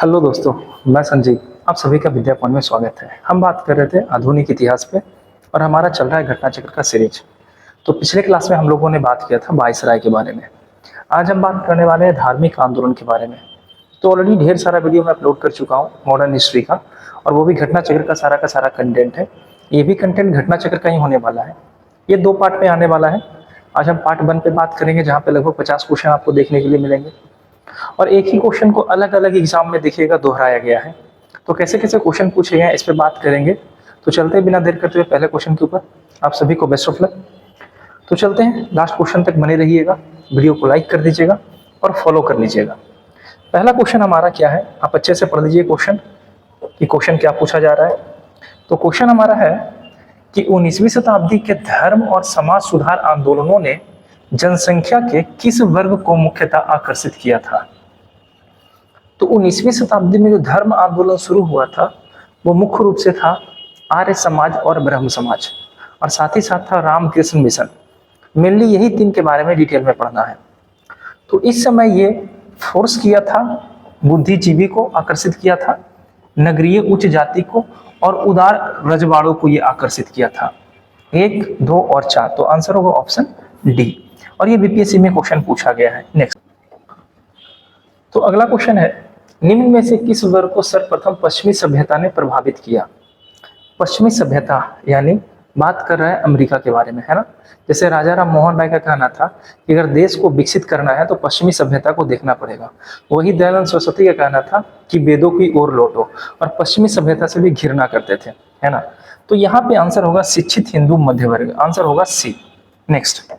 Hello दोस्तों, मैं संजीव। आप सभी का विद्या पॉइंट में स्वागत है। हम बात कर रहे थे आधुनिक इतिहास पे और हमारा चल रहा है घटना चक्र का सीरीज। तो पिछले क्लास में हम लोगों ने बात किया था वायसराय के बारे में। आज हम बात करने वाले हैं धार्मिक आंदोलन के बारे में। तो ऑलरेडी ढेर सारा वीडियो मैं अपलोड कर चुका हूँ मॉडर्न हिस्ट्री का, और वो भी घटना चक्र का सारा कंटेंट है। ये भी कंटेंट घटना चक्र का ही होने वाला है। ये 2 पार्ट में आने वाला है। आज हम पार्ट 1 पे बात करेंगे, जहाँ पे लगभग 50 क्वेश्चन आपको देखने के लिए मिलेंगे और एक ही क्वेश्चन को अलग अलग एग्जाम में देखिएगा दोहराया गया है। तो कैसे कैसे क्वेश्चन पूछे गए हैं इस पे बात करेंगे। तो चलते हैं बिना देर करते हुए पहले क्वेश्चन के ऊपर। आप सभी को बेस्ट ऑफ लक। तो चलते हैं, लास्ट क्वेश्चन तक बने रहिएगा, वीडियो को लाइक कर दीजिएगा और फॉलो कर लीजिएगा। पहला क्वेश्चन हमारा क्या है, आप अच्छे से पढ़ लीजिए क्वेश्चन कि क्वेश्चन क्या पूछा जा रहा है। तो क्वेश्चन हमारा है कि 19वीं शताब्दी के धर्म और समाज सुधार आंदोलनों ने जनसंख्या के किस वर्ग को मुख्यतः आकर्षित किया था। तो 19वीं शताब्दी में जो धर्म आंदोलन शुरू हुआ था वो मुख्य रूप से था आर्य समाज और ब्रह्म समाज, और साथ ही साथ था रामकृष्ण मिशन। मेनली यही 3 के बारे में डिटेल में पढ़ना है। तो इस समय ये फोर्स किया था, बुद्धिजीवी को आकर्षित किया था, नगरीय उच्च जाति को और उदार रजवाड़ों को ये आकर्षित किया था। 1, 2 और 4। तो आंसर होगा ऑप्शन डी, और ये बीपीएससी में क्वेश्चन पूछा गया है। नेक्स्ट, तो अगला क्वेश्चन है, निम्न में से किस वर्ग को सर्वप्रथम पश्चिमी सभ्यता ने प्रभावित किया। पश्चिमी सभ्यता यानी बात कर रहा है अमेरिका के बारे में, है ना। जैसे राजा राम मोहन राय का कहना था कि अगर देश को विकसित करना है तो पश्चिमी सभ्यता को देखना पड़ेगा। वही दयानंद सरस्वती का कहना था कि वेदों की ओर लौटो, और पश्चिमी सभ्यता से भी घृणा करते थे, है ना। तो यहाँ पे आंसर होगा शिक्षित हिंदू मध्य वर्ग, आंसर होगा सी। नेक्स्ट,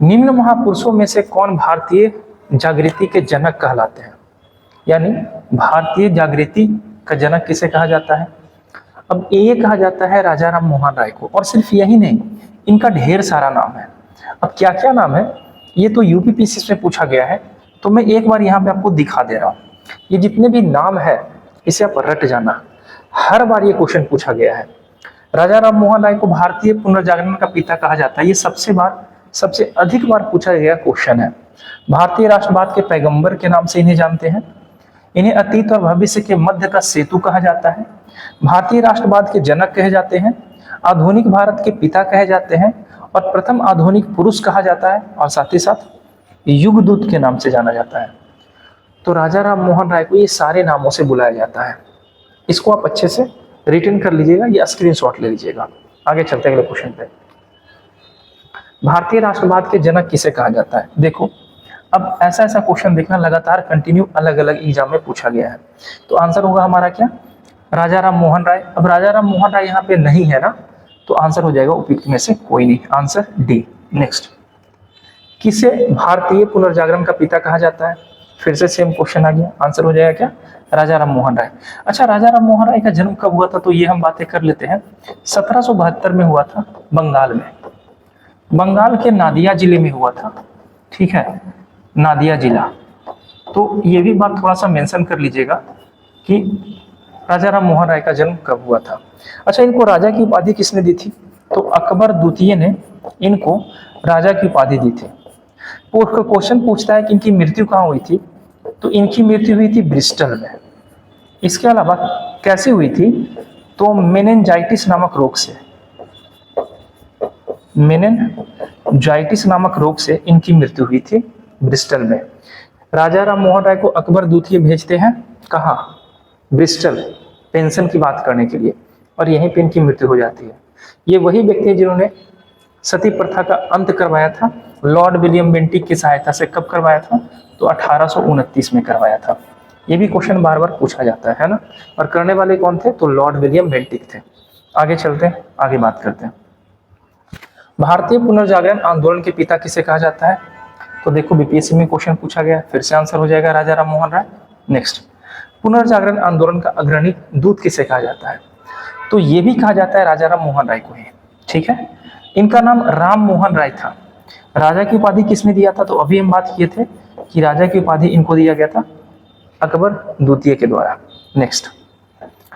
निम्न महापुरुषों में से कौन भारतीय जागृति के जनक कहलाते हैं। यानी भारतीय जागृति का जनक किसे कहा जाता है। अब ये कहा जाता है राजा राम मोहन राय को, और सिर्फ यही नहीं, इनका ढेर सारा नाम है। अब क्या क्या नाम है ये तो यूपीपीएससी में पूछा गया है, तो मैं एक बार यहाँ पे आपको दिखा दे रहा हूँ। ये जितने भी नाम है इसे आप रट जाना, हर बार ये क्वेश्चन पूछा गया है। राजा राम मोहन राय को भारतीय पुनर्जागरण का पिता कहा जाता है, ये सबसे अधिक बार पूछा गया क्वेश्चन है। भारतीय राष्ट्रवाद के पैगंबर के नाम से इन्हें जानते हैं। इन्हें अतीत और भविष्य के मध्य का सेतु कहा जाता है। भारतीय राष्ट्रवाद के जनक कहे जाते हैं, आधुनिक भारत के पिता कहे जाते हैं, और प्रथम आधुनिक पुरुष कहा जाता है, और साथ ही साथ युगदूत के नाम से जाना जाता है। तो राजा राम मोहन राय को ये सारे नामों से बुलाया जाता है। इसको आप अच्छे से रिटर्न कर लीजिएगा या स्क्रीनशॉट ले लीजिएगा। आगे चलते हैं अगले क्वेश्चन पे। भारतीय राष्ट्रवाद के जनक किसे कहा जाता है। देखो, अब ऐसा क्वेश्चन देखना लगातार कंटिन्यू अलग अलग एग्जाम में पूछा गया है। तो आंसर होगा हमारा क्या, राजा राम मोहन राय। अब राजा राम मोहन राय यहाँ पे नहीं है ना, तो आंसर हो जाएगा उपयुक्त में से कोई नहीं, आंसर डी। नेक्स्ट, किसे भारतीय पुनर्जागरण का पिता कहा जाता है। फिर से सेम क्वेश्चन आ गया, आंसर हो जाएगा क्या, राजा राम मोहन राय। अच्छा, राजा राम मोहन राय का जन्म कब हुआ था, तो ये हम बातें कर लेते हैं। 1772 में हुआ था, बंगाल में, बंगाल के नादिया जिले में हुआ था। ठीक है, नादिया जिला। तो ये भी बात थोड़ा सा मेंशन कर लीजिएगा कि राजा राम मोहन राय का जन्म कब हुआ था। अच्छा, इनको राजा की उपाधि किसने दी थी, तो अकबर द्वितीय ने इनको राजा की उपाधि दी थी। क्वेश्चन पूछता है कि इनकी मृत्यु कहाँ हुई थी, तो इनकी मृत्यु हुई थी ब्रिस्टल में। इसके अलावा कैसे हुई थी, तो मेनिनजाइटिस नामक रोग से, मेनिनजाइटिस नामक रोग से इनकी मृत्यु हुई थी ब्रिस्टल में। राजा राम मोहन राय को अकबर द्वितीय भेजते हैं कहाँ, ब्रिस्टल, पेंशन की बात करने के लिए, और यहीं पे इनकी मृत्यु हो जाती है। ये वही व्यक्ति है जिन्होंने सती प्रथा का अंत करवाया था, लॉर्ड विलियम बेंटिक की सहायता से। कब करवाया था, तो 1829 में करवाया था। ये भी क्वेश्चन बार बार पूछा जाता है ना, और करने वाले कौन थे, तो लॉर्ड विलियम बेंटिक थे। आगे चलते हैं, आगे बात करते हैं। भारतीय पुनर्जागरण आंदोलन के पिता किसे कहा जाता है, तो देखो बीपीएससी में क्वेश्चन पूछा गया, फिर से आंसर हो जाएगा राजा राम मोहन राय। नेक्स्ट, पुनर्जागरण आंदोलन का अग्रणी दूत किसे कहा जाता है, तो ये भी कहा जाता है राजा राम मोहन राय को ही। ठीक है, इनका नाम राम मोहन राय था। राजा की उपाधि किसने दिया था, तो अभी हम बात किए थे कि राजा की उपाधि इनको दिया गया था अकबर द्वितीय के द्वारा। नेक्स्ट,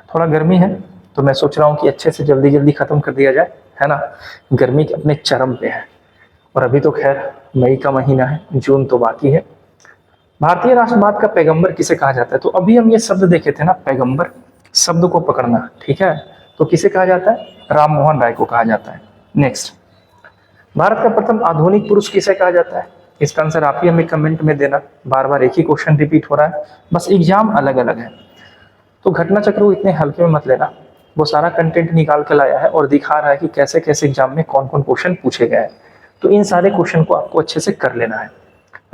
थोड़ा गर्मी है तो मैं सोच रहा हूँ कि अच्छे से जल्दी जल्दी खत्म कर दिया जाए, है ना। गर्मी के अपने चरम पे है, और अभी तो खैर मई का महीना है, जून तो बाकी है। भारतीय राष्ट्रवाद का पैगंबर किसे कहा जाता है? तो अभी हम ये शब्द देखे थे ना, पैगंबर शब्द को पकड़ना, ठीक है। तो किसे कहा जाता है? राम मोहन राय को कहा जाता है। नेक्स्ट, भारत का प्रथम आधुनिक पुरुष किसे कहा जाता है? इसका आंसर आप ही हमें कमेंट में देना। बार बार एक ही क्वेश्चन रिपीट हो रहा है, बस एग्जाम अलग अलग है। तो घटना चक्र को इतने हल्के में मत लेना, वो सारा कंटेंट निकाल के लाया है और दिखा रहा है कि कैसे कैसे एग्जाम में कौन कौन क्वेश्चन पूछे गए हैं। तो इन सारे क्वेश्चन को आपको अच्छे से कर लेना है।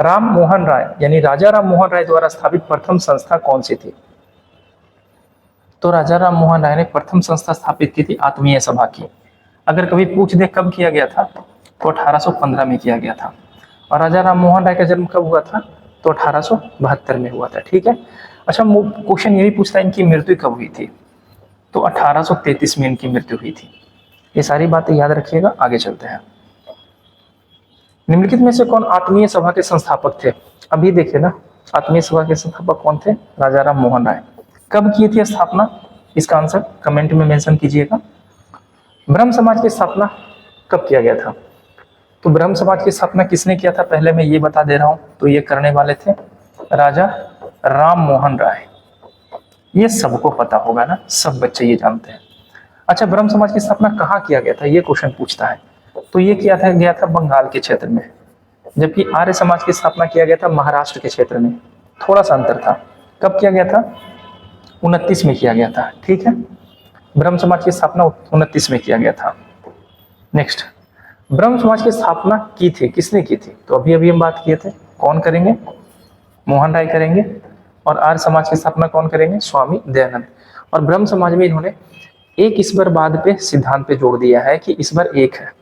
राम मोहन राय यानी राजा राम मोहन राय द्वारा स्थापित प्रथम संस्था कौन सी थी? तो राजा राम मोहन राय ने प्रथम संस्था स्थापित की थी आत्मीय सभा की। अगर कभी पूछ दे कब किया गया था, तो 1815 में किया गया था। और राजा राम मोहन राय का जन्म कब हुआ था? तो 1872 में हुआ था, ठीक है। अच्छा, क्वेश्चन ये भी पूछता है इनकी मृत्यु कब हुई थी? तो 1833 में इनकी मृत्यु हुई थी। ये सारी बातें याद रखिएगा, आगे चलते हैं। निम्नलिखित में से कौन आत्मीय सभा के संस्थापक थे? अभी देखिए ना, आत्मीय सभा के संस्थापक कौन थे? राजा राम मोहन राय। कब की थी स्थापना? इसका आंसर कमेंट में मेंशन कीजिएगा। ब्रह्म समाज की स्थापना कब किया गया था? तो ब्रह्म समाज की स्थापना किसने किया था, पहले मैं ये बता दे रहा हूं। तो ये करने वाले थे राजा राम मोहन राय। ये सबको पता होगा ना, सब बच्चे ये जानते हैं। अच्छा, ब्रह्म समाज की स्थापना कहाँ किया गया था, ये क्वेश्चन पूछता है। तो ये किया था गया था बंगाल के क्षेत्र में, जबकि आर्य समाज की स्थापना किया गया था महाराष्ट्र के क्षेत्र में। थोड़ा सा अंतर था। कब किया गया था? 29 में किया गया था, ठीक है। ब्रह्म समाज की स्थापना 29 में किया गया था। नेक्स्ट, ब्रह्म समाज की स्थापना की थी, किसने की थी? तो अभी अभी हम बात किए थे, कौन करेंगे? मोहन राय करेंगे। और आर्य समाज की स्थापना कौन करेंगे? स्वामी दयानंद। और ब्रह्म समाज में इन्होंने एक ईश्वरवाद पे सिद्धांत पे जोड़ दिया है कि ईश्वर एक है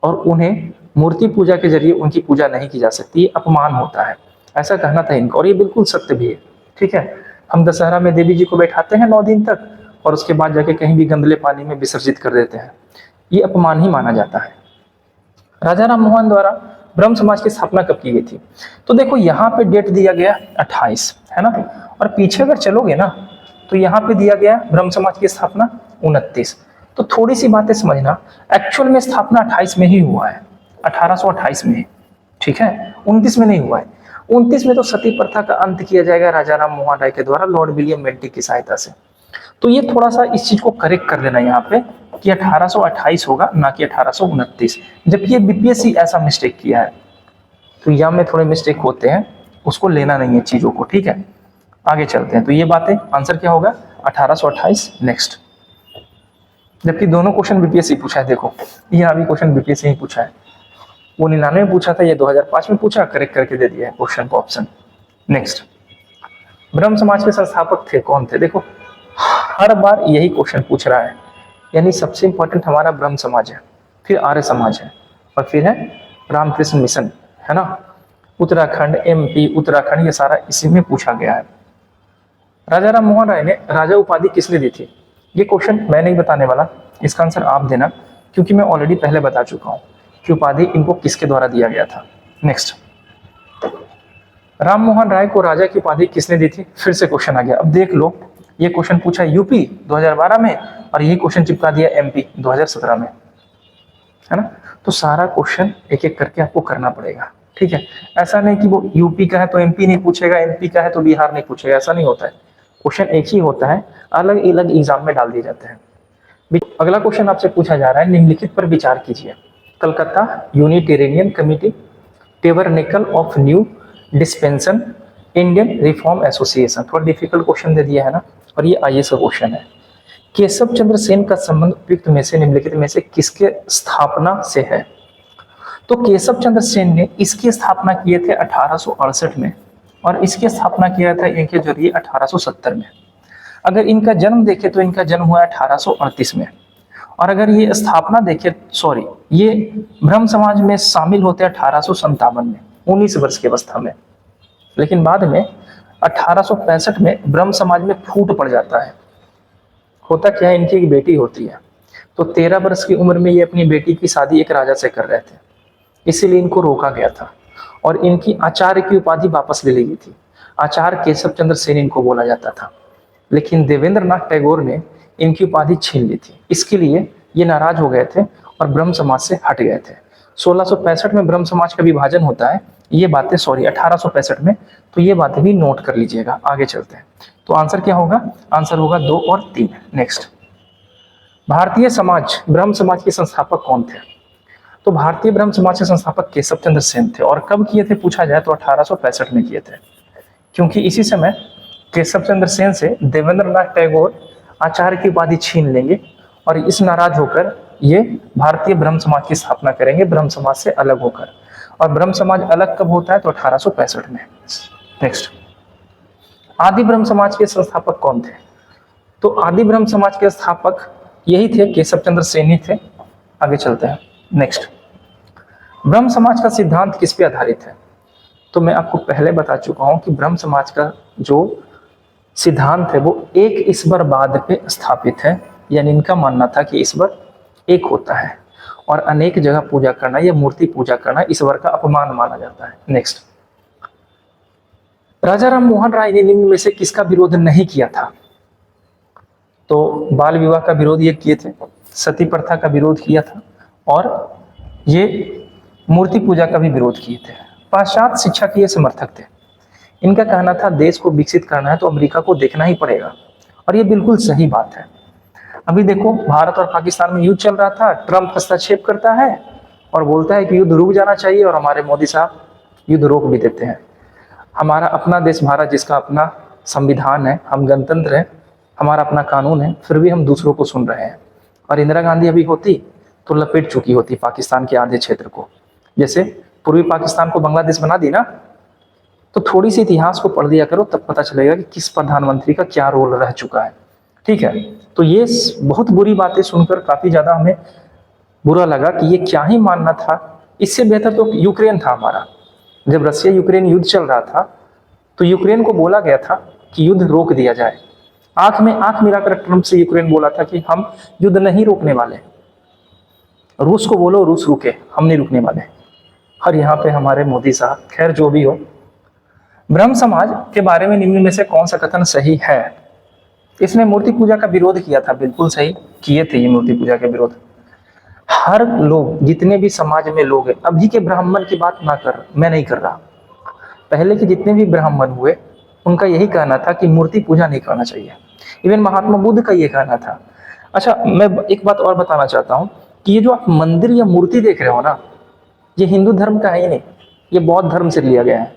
और उन्हें मूर्ति पूजा के जरिए उनकी पूजा नहीं की जा सकती, ये अपमान होता है, ऐसा कहना था इनका। और ये बिल्कुल सत्य भी है, ठीक है। हम दशहरा में देवी जी को बैठाते हैं 9 दिन तक और उसके बाद जाके कहीं भी गंदले पानी में विसर्जित कर देते हैं, ये अपमान ही माना जाता है। राजा राम मोहन द्वारा ब्रह्म समाज की स्थापना कब की गई थी? तो देखो यहाँ पे डेट दिया गया 28, है ना। और पीछे अगर चलोगे ना, तो यहाँ पे दिया गया ब्रह्म समाज की स्थापना 29। तो थोड़ी सी बातें समझना, एक्चुअल में स्थापना 28 में ही हुआ है, 1828 में, ठीक है। 29 में नहीं हुआ है। 29 में तो सती प्रथा का अंत किया जाएगा राजा राम मोहन राय के द्वारा लॉर्ड विलियम बेंटिक की सहायता से। तो ये थोड़ा सा इस चीज को करेक्ट कर लेना यहाँ पे कि 1828 होगा, ना कि 1829, जबकि ये बीपीएससी ऐसा मिस्टेक किया है। तो यहाँ में थोड़े मिस्टेक होते हैं, उसको लेना नहीं है चीजों को, ठीक है। आगे चलते हैं। तो ये बातें, आंसर क्या होगा? 1828। नेक्स्ट, जबकि दोनों क्वेश्चन बीपीएससी पूछा है। देखो यहाँ भी क्वेश्चन बीपीएससी ही पूछा है, वो 99 में पूछा था, ये 2005 में पूछा, करेक्ट करके दे दिया है क्वेश्चन को ऑप्शन। नेक्स्ट, ब्रह्म समाज के संस्थापक थे कौन थे? देखो हर बार यही क्वेश्चन पूछ रहा है, यानी सबसे इंपॉर्टेंट हमारा ब्रह्म समाज है, फिर आर्य समाज है, और फिर है रामकृष्ण मिशन, है ना। उत्तराखंड, एमपी, उत्तराखंड, ये सारा इसी में पूछा गया है। राजा राम मोहन राय ने राजा उपाधि किसने दी थी? ये क्वेश्चन मैं नहीं बताने वाला, इसका आंसर आप देना, क्योंकि मैं ऑलरेडी पहले बता चुका हूं कि उपाधि इनको किसके द्वारा दिया गया था। नेक्स्ट, राम मोहन राय को राजा की उपाधि किसने दी थी? फिर से क्वेश्चन आ गया। अब देख लो, ये क्वेश्चन पूछा यूपी 2012 में और यही क्वेश्चन चिपका दिया एमपी 2017 में, है ना। तो सारा क्वेश्चन एक एक करके आपको करना पड़ेगा, ठीक है। ऐसा नहीं कि वो यूपी का है तो एमपी नहीं पूछेगा, एमपी का है तो बिहार नहीं पूछेगा, ऐसा नहीं होता है। क्वेश्चन एक ही होता है, अलग अलग एग्जाम में डाल दिए जाते हैं। अगला क्वेश्चन आपसे पूछा जा रहा है, निम्नलिखित पर विचार कीजिए। Calcutta Unitarian committee, tabernacle of new डिस्पेंसन, Indian reform association. थोड़ा डिफिकल्ट क्वेश्चन दे दिया है ना, और ये आईएएस का क्वेश्चन है। केशव चंद्र सेन का संबंध उपयुक्त में से निम्नलिखित में से किसके स्थापना से है? तो केशव चंद्र सेन ने इसकी स्थापना किए थे 1868 में, और इसकी स्थापना किया था इनके जरिए 1870 में। अगर इनका जन्म देखे तो इनका जन्म हुआ 1838 में, और अगर ये स्थापना देखे, सॉरी, ये ब्रह्म समाज में शामिल होते 1857 में, 19 वर्ष की अवस्था में। लेकिन बाद में 1865 में ब्रह्म समाज में फूट पड़ जाता है। होता क्या है, इनकी एक बेटी होती है, तो 13 वर्ष की उम्र में ये अपनी बेटी की शादी एक राजा से कर रहे थे, इसीलिए इनको रोका गया था और इनकी आचार्य की उपाधि वापस ले ली गई थी। आचार्य केशव चंद्र सेन इनको बोला जाता था, लेकिन देवेंद्रनाथ टैगोर ने इनकी उपाधि छीन ली थी। इसके लिए ये नाराज हो गए थे और ब्रह्म समाज से हट गए थे। 1665 में ब्रह्म समाज का विभाजन होता है, ये बातें, सॉरी 1865 में, तो ये बातें भी नोट कर लीजिएगा। आगे चलते हैं, तो आंसर क्या होगा? आंसर होगा 2 और 3। नेक्स्ट, भारतीय समाज ब्रह्म समाज के संस्थापक कौन थे? तो भारतीय ब्रह्म समाज के संस्थापक केशव चंद्र सेन थे। और कब किए थे पूछा जाए तो 1865 में किए थे, क्योंकि इसी समय केशव चंद्र सेन से देवेंद्रनाथ टैगोर आचार्य की उपाधि छीन लेंगे और इस नाराज होकर ये भारतीय ब्रह्म समाज की स्थापना करेंगे, ब्रह्म समाज से अलग होकर। और ब्रह्म समाज अलग कब होता है? तो 1865 में। नेक्स्ट, आदि ब्रह्म समाज के संस्थापक कौन थे? तो आदि ब्रह्म समाज के स्थापक यही थे, केशव चंद्र सेन ही थे। आगे चलते हैं। नेक्स्ट, ब्रह्म समाज का सिद्धांत किस पे आधारित है? तो मैं आपको पहले बता चुका हूं कि ब्रह्म समाज का जो सिद्धांत है वो एक ईश्वरवाद पे स्थापित है, यानी इनका मानना था कि ईश्वर एक होता है और अनेक जगह पूजा करना या मूर्ति पूजा करना ईश्वर का अपमान माना जाता है। नेक्स्ट, राजा राम मोहन राय ने निम्न में से किसका विरोध नहीं किया था? तो बाल विवाह का विरोध ये किए थे, सती प्रथा का विरोध किया था और ये मूर्ति पूजा का भी विरोध किए थे। पाश्चात्य शिक्षा के ये समर्थक थे। इनका कहना था देश को विकसित करना है तो अमेरिका को देखना ही पड़ेगा, और ये बिल्कुल सही बात है। अभी देखो, भारत और पाकिस्तान में युद्ध चल रहा था, ट्रंप हस्तक्षेप करता है और बोलता है कि युद्ध रुक जाना चाहिए, और हमारे मोदी साहब युद्ध रोक भी देते हैं। हमारा अपना देश भारत, जिसका अपना संविधान है, हम गणतंत्र हैं, हमारा अपना कानून है, फिर भी हम दूसरों को सुन रहे हैं। और इंदिरा गांधी अभी होती तो लपेट चुकी होती पाकिस्तान के आधे क्षेत्र को, जैसे पूर्वी पाकिस्तान को बांग्लादेश बना दी ना। तो थोड़ी सी इतिहास को पढ़ दिया करो, तब पता चलेगा कि किस प्रधानमंत्री का क्या रोल रह चुका है। ठीक है, तो ये बहुत बुरी बातें सुनकर काफी ज्यादा हमें बुरा लगा कि ये क्या ही मानना था। इससे बेहतर तो यूक्रेन था हमारा। जब रशिया यूक्रेन युद्ध चल रहा था तो यूक्रेन को बोला गया था कि युद्ध रोक दिया जाए। आंख में आंख मिलाकर ट्रंप से यूक्रेन बोला था कि हम युद्ध नहीं रोकने वाले, रूस को बोलो रूस रुके, हम नहीं रुकने वाले। और यहाँ पे हमारे मोदी साहब, खैर जो भी हो। ब्रह्म समाज के बारे में निम्न में से कौन सा कथन सही है? इसने मूर्ति पूजा का विरोध किया था, बिल्कुल सही किए थे ये मूर्ति पूजा का विरोध। हर लोग, जितने भी समाज में लोग हैं, अभी के ब्राह्मण की बात ना कर, मैं नहीं कर रहा, पहले के जितने भी ब्राह्मण हुए उनका यही कहना था कि मूर्ति पूजा नहीं करना चाहिए। इवन महात्मा बुद्ध का ये कहना था। अच्छा, मैं एक बात और बताना चाहता हूँ कि ये जो आप मंदिर या मूर्ति देख रहे हो ना, ये हिंदू धर्म का है ही नहीं, ये बौद्ध धर्म से लिया गया है।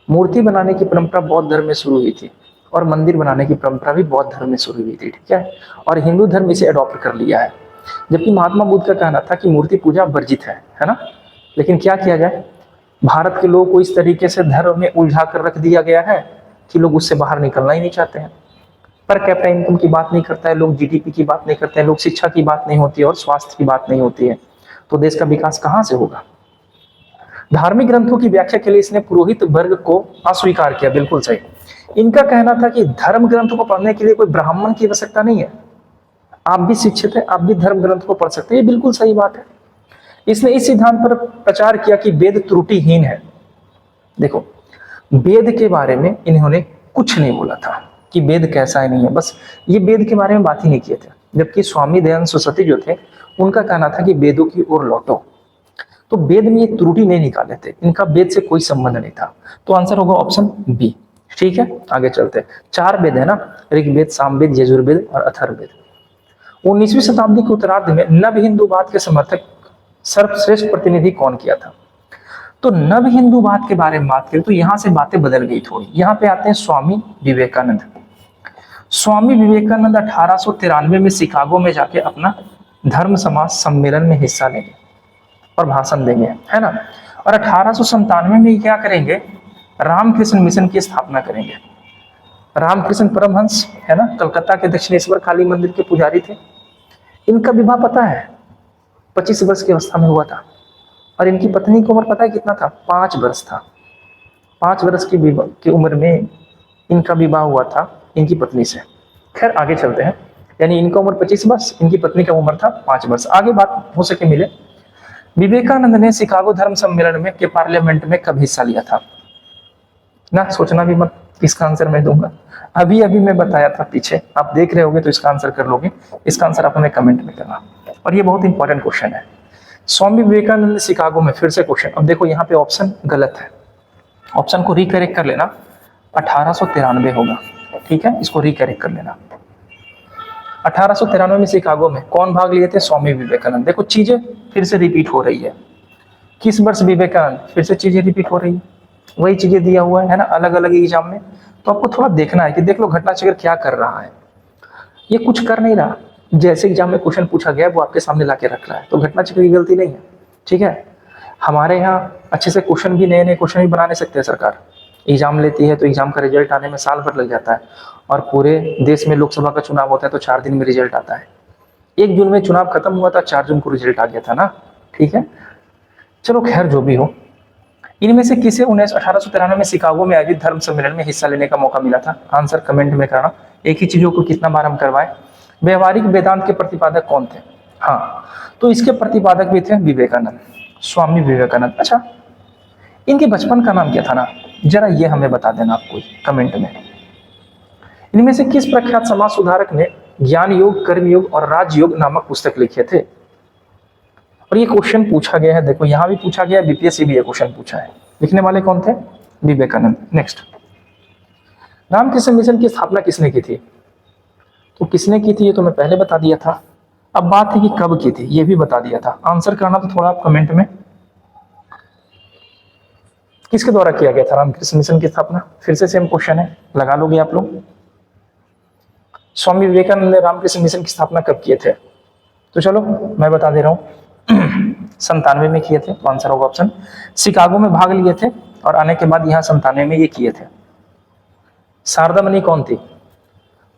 मूर्ति बनाने की परंपरा बौद्ध धर्म में शुरू हुई थी और मंदिर बनाने की परंपरा भी बौद्ध धर्म में शुरू हुई थी। ठीक है, और हिंदू धर्म इसे अडॉप्ट कर लिया है। जबकि महात्मा बुद्ध का कहना था कि मूर्ति पूजा वर्जित है ना। लेकिन क्या किया जाए, भारत के लोगों को इस तरीके से धर्म में उलझा कर रख दिया गया है कि लोग उससे बाहर निकलना ही नहीं चाहते हैं। पर कैपिटा इनकम की बात नहीं करता है लोग, जीडीपी की बात नहीं करते हैं लोग, शिक्षा की बात नहीं होती है और स्वास्थ्य की बात नहीं होती है, तो देश का विकास कहाँ से होगा। धार्मिक ग्रंथों की व्याख्या के लिए इसने पुरोहित वर्ग को अस्वीकार किया, बिल्कुल सही। इनका कहना था कि धर्म ग्रंथों को पढ़ने के लिए कोई ब्राह्मण की आवश्यकता नहीं है, आप भी शिक्षित है, आप भी धर्म ग्रंथ को पढ़ सकते हैं, ये बिल्कुल सही बात है। इसने इस सिद्धांत पर प्रचार किया कि वेद त्रुटिहीन है। देखो, वेद के बारे में इन्होंने कुछ नहीं बोला था कि वेद कैसा है नहीं है, बस ये वेद के बारे में बात ही नहीं किए थे। जबकि स्वामी दयानंद सरस्वती जो थे, उनका कहना था कि वेदों की ओर लौटो, तो वेद में ये त्रुटि नहीं निकाले थे, इनका वेद से कोई संबंध नहीं था। तो आंसर होगा ऑप्शन बी। ठीक है, आगे चलते हैं। 4 वेद है ना, ऋग्वेद, सामवेद, यजुर्वेद और अथर्ववेद। 19वीं शताब्दी के उत्तरार्ध में नव हिंदूवाद के समर्थक सर्वश्रेष्ठ प्रतिनिधि कौन किया था? तो नव हिंदूवाद के बारे में बात करें तो यहां से बातें बदल गई थोड़ी। यहाँ पे आते हैं स्वामी विवेकानंद। स्वामी विवेकानंद 1893 में शिकागो में जाके अपना धर्म समाज सम्मेलन में हिस्सा लेंगे और भाषण देंगे, है ना। और 1897 में क्या करेंगे, रामकृष्ण मिशन की स्थापना करेंगे। रामकृष्ण परमहंस, है ना, कलकत्ता के दक्षिणेश्वर काली मंदिर के पुजारी थे। इनका विवाह पता है 25 वर्ष की अवस्था में हुआ था, और इनकी पत्नी की उम्र पता है कितना था? 5 वर्ष था। 5 वर्ष की उम्र में इनका विवाह हुआ था इनकी पत्नी से। खैर आगे चलते हैं, यानी इनका उम्र 25 वर्ष, इनकी पत्नी का उम्र था 5 वर्ष। आगे बात हो सके मिले। विवेकानंद ने शिकागो धर्म सम्मेलन में के पार्लियामेंट में कब हिस्सा लिया था? ना सोचना भी मत, इसका आंसर मैं दूंगा। अभी अभी मैं बताया था पीछे, आप देख रहे होगे तो इसका आंसर कर लोगे। इसका आंसर आप हमें कमेंट में करना, और ये बहुत इंपॉर्टेंट क्वेश्चन है। स्वामी विवेकानंद ने शिकागो में, फिर से क्वेश्चन, अब देखो यहाँ पे ऑप्शन गलत है, ऑप्शन को रिकरेक्ट कर लेना, 1893 होगा, ठीक है, इसको रिकरेक्ट कर लेना। 1893 में शिकागो में कौन भाग लिए थे? स्वामी विवेकानंद। देखो चीजें फिर से रिपीट हो रही है, किस वर्ष विवेकानंद, फिर से चीजें रिपीट हो रही है, वही चीजें दिया हुआ है ना, अलग अलग एग्जाम में। तो आपको थोड़ा देखना है कि देख लो घटना चक्र क्या कर रहा है, ये कुछ कर नहीं रहा, जैसे एग्जाम में क्वेश्चन पूछा गया वो आपके सामने लाके रख रहा है, तो घटना चक्र की गलती नहीं है, ठीक है। हमारे यहाँ अच्छे से क्वेश्चन भी, नए नए क्वेश्चन भी बना नहीं सकते सरकार, एग्जाम लेती है तो एग्जाम का रिजल्ट आने में साल भर लग जाता है, और पूरे देश में लोकसभा का चुनाव होता है तो 4 दिन में रिजल्ट आता है। 1 जून में चुनाव खत्म हुआ था, 4 जून को रिजल्ट आ गया था ना, ठीक है। चलो खैर जो भी हो, इनमें से किसे 1893 में शिकागो में आयोजित धर्म सम्मेलन में हिस्सा लेने का मौका मिला था? आंसर कमेंट में करना। एक ही चीजों को कितना बार हम करवाएं। व्यवहारिक वेदांत के प्रतिपादक कौन थे? हाँ, तो इसके प्रतिपादक भी थे विवेकानंद, स्वामी विवेकानंद। अच्छा, इनके बचपन का नाम क्या था ना, जरा ये हमें बता देना आपको कमेंट में। इनमें से किस प्रख्यात समाज सुधारक ने ज्ञान योग, कर्म योग और राजयोग नामक पुस्तक लिखे थे? और ये क्वेश्चन पूछा गया है, देखो यहां भी पूछा गया, बीपीएससी भी ये क्वेश्चन पूछा है। लिखने वाले कौन थे? विवेकानंद। नेक्स्ट, रामकृष्ण मिशन की स्थापना किसने की थी? तो किसने की थी ये तो मैं पहले बता दिया था, अब बात है कि कब की थी, ये भी बता दिया था। आंसर करना तो थोड़ा आप कमेंट में, किसके द्वारा किया गया था रामकृष्ण मिशन की स्थापना? फिर से सेम क्वेश्चन है, लगा लोगे आप लोग। स्वामी विवेकानंद ने रामकृष्ण मिशन की स्थापना कब किए थे? तो चलो मैं बता दे रहा हूं, 97 में किए थे, तो आंसर होगा ऑप्शन। शिकागो में भाग लिए थे और आने के बाद यहाँ 97 में ये किए थे। शारदामणि कौन थी?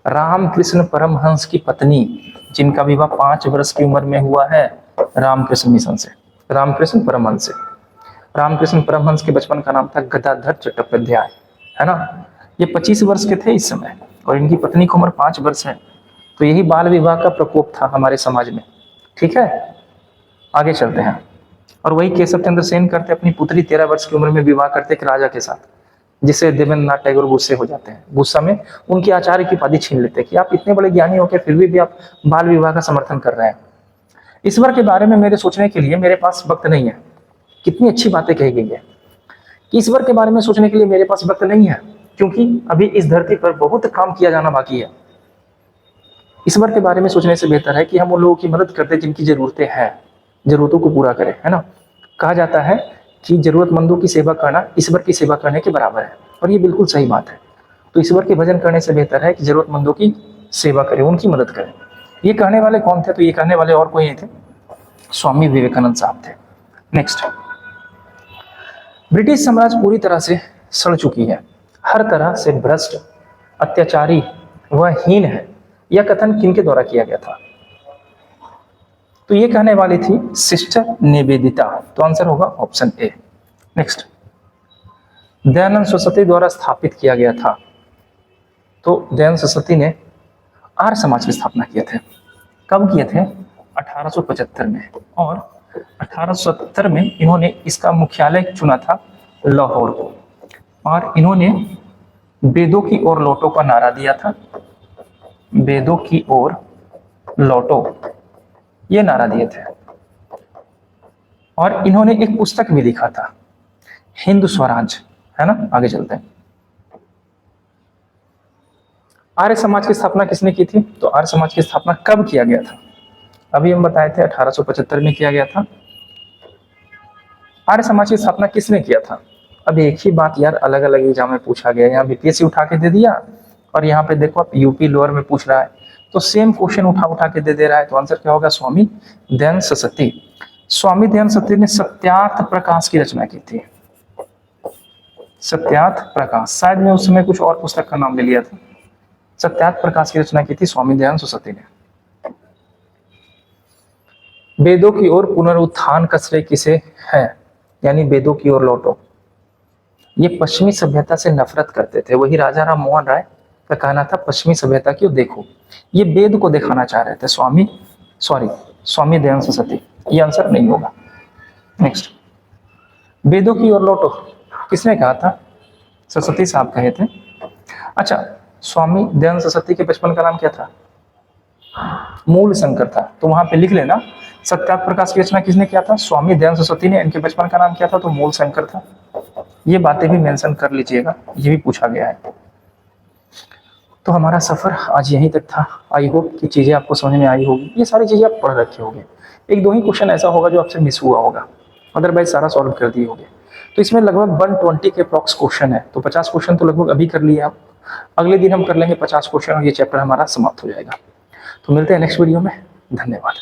रामकृष्ण परमहंस की पत्नी, जिनका विवाह 5 वर्ष की उम्र में हुआ है रामकृष्ण मिशन से, रामकृष्ण परमहंस से। रामकृष्ण परमहंस के बचपन का नाम था गदाधर चट्टोपाध्याय, है ना। ये 25 वर्ष के थे इस समय और इनकी पत्नी की उम्र 5 वर्ष है, तो यही बाल विवाह का प्रकोप था हमारे समाज में, ठीक है। आगे चलते हैं, और वही केशव चंद्र सेन करते, अपनी पुत्री 13 वर्ष की उम्र में विवाह करते एक राजा के साथ, जिससे देवेंद्रनाथ टैगोर गुस्से हो जाते हैं, गुस्सा में उनकी आचार्य की उपाधि छीन लेते हैं कि आप इतने बड़े ज्ञानी होकर फिर भी आप बाल विवाह का समर्थन कर रहे हैं। ईश्वर के बारे में मेरे सोचने के लिए मेरे पास वक्त नहीं है। कितनी अच्छी बातें कही गई है, ईश्वर के बारे में सोचने के लिए मेरे पास वक्त नहीं है, क्योंकि अभी इस धरती पर बहुत काम किया जाना बाकी है। ईश्वर के बारे में सोचने से बेहतर है कि हम उन लोगों की मदद करते जिनकी जरूरतें हैं, जरूरतों को पूरा करें, है ना। कहा जाता है कि जरूरतमंदों की सेवा करना ईश्वर की सेवा करने के बराबर है, और ये बिल्कुल सही बात है। तो ईश्वर के भजन करने से बेहतर है कि जरूरतमंदों की सेवा करें, उनकी मदद करें। ये कहने वाले कौन थे? तो ये कहने वाले और कोई नहीं थे, स्वामी विवेकानंद साहब थे। नेक्स्ट, ब्रिटिश साम्राज्य पूरी तरह से सड़ चुकी है, हर तरह से भ्रष्ट, अत्याचारी व हीन है, यह कथन किनके द्वारा किया गया था? तो ये कहने वाली थी सिस्टर निवेदिता, तो आंसर होगा option A. Next, Dayanand Saraswati द्वारा स्थापित किया गया था, तो दयानंद सरस्वती ने आर्य समाज की स्थापना किए थे। कब किए थे? 1875 में, और 1870 में इन्होंने इसका मुख्यालय चुना था लाहौर को, और इन्होंने वेदों की ओर लौटो का नारा दिया था, वेदों की ओर लौटो, ये नारा दिए थे। और इन्होंने एक पुस्तक भी लिखा था, हिंद स्वराज, है ना। आगे चलते हैं, आर्य समाज की स्थापना किसने की थी? तो आर्य समाज की स्थापना कब किया गया था? अभी हम बताए थे 1875 में किया गया था। आर्य समाज की स्थापना किसने किया था? अब एक ही बात यार, अलग अलग एग्जाम में पूछा गया, यहाँ बीपीएससी उठा के दे दिया, और यहाँ पे देखो आप यूपी लोअर में पूछ रहा है, तो सेम क्वेश्चन उठा के दे रहा है। तो आंसर क्या होगा? स्वामी दयानंद सरस्वती। स्वामी दयानंद सरस्वती ने सत्यार्थ प्रकाश की रचना की थी, सत्यार्थ प्रकाश, शायद मैं उस समय कुछ और पुस्तक का नाम ले लिया था। सत्यार्थ प्रकाश की रचना की थी स्वामी दयानंद सरस्वती ने। वेदों की ओर पुनरुत्थान का श्रेय किसे है? यानी वेदों की ओर लौटो, ये पश्चिमी सभ्यता से नफरत करते थे। वही राजा राम मोहन राय का कहना था, पश्चिमी सभ्यता की ओर देखो, ये वेद को दिखाना चाह रहे थे स्वामी दयानंद सरस्वती। ये आंसर नहीं होगा। नेक्स्ट, वेदों की ओर लौटो किसने कहा था? सरस्वती साहब कहे थे। अच्छा, स्वामी दयानंद सरस्वती के बचपन का नाम क्या था? मूल शंकर था। तो वहां पे लिख लेना, सत्याग्रह प्रकाश की रचना किसने किया था? स्वामी दयानंद सरस्वती ने। इनके बचपन का नाम क्या था? तो मूल शंकर था। ये बातें भी मेंशन कर लीजिएगा, ये भी पूछा गया है। तो हमारा सफर आज यहीं तक था। आई होप कि चीजें आपको समझ में आई होगी। ये सारी चीजें आप पढ़ रखे होंगे। एक दो ही क्वेश्चन ऐसा होगा जो आपसे मिस हुआ होगा, अदरवाइज सारा सॉल्व कर दिए होंगे। तो इसमें लगभग 120 के अप्रॉक्स क्वेश्चन है। तो 50 क्वेश्चन तो लगभग अभी कर लिए आप। अगले दिन हम कर लेंगे 50 क्वेश्चन और ये चैप्टर हमारा समाप्त हो जाएगा। तो मिलते हैं नेक्स्ट वीडियो में। धन्यवाद।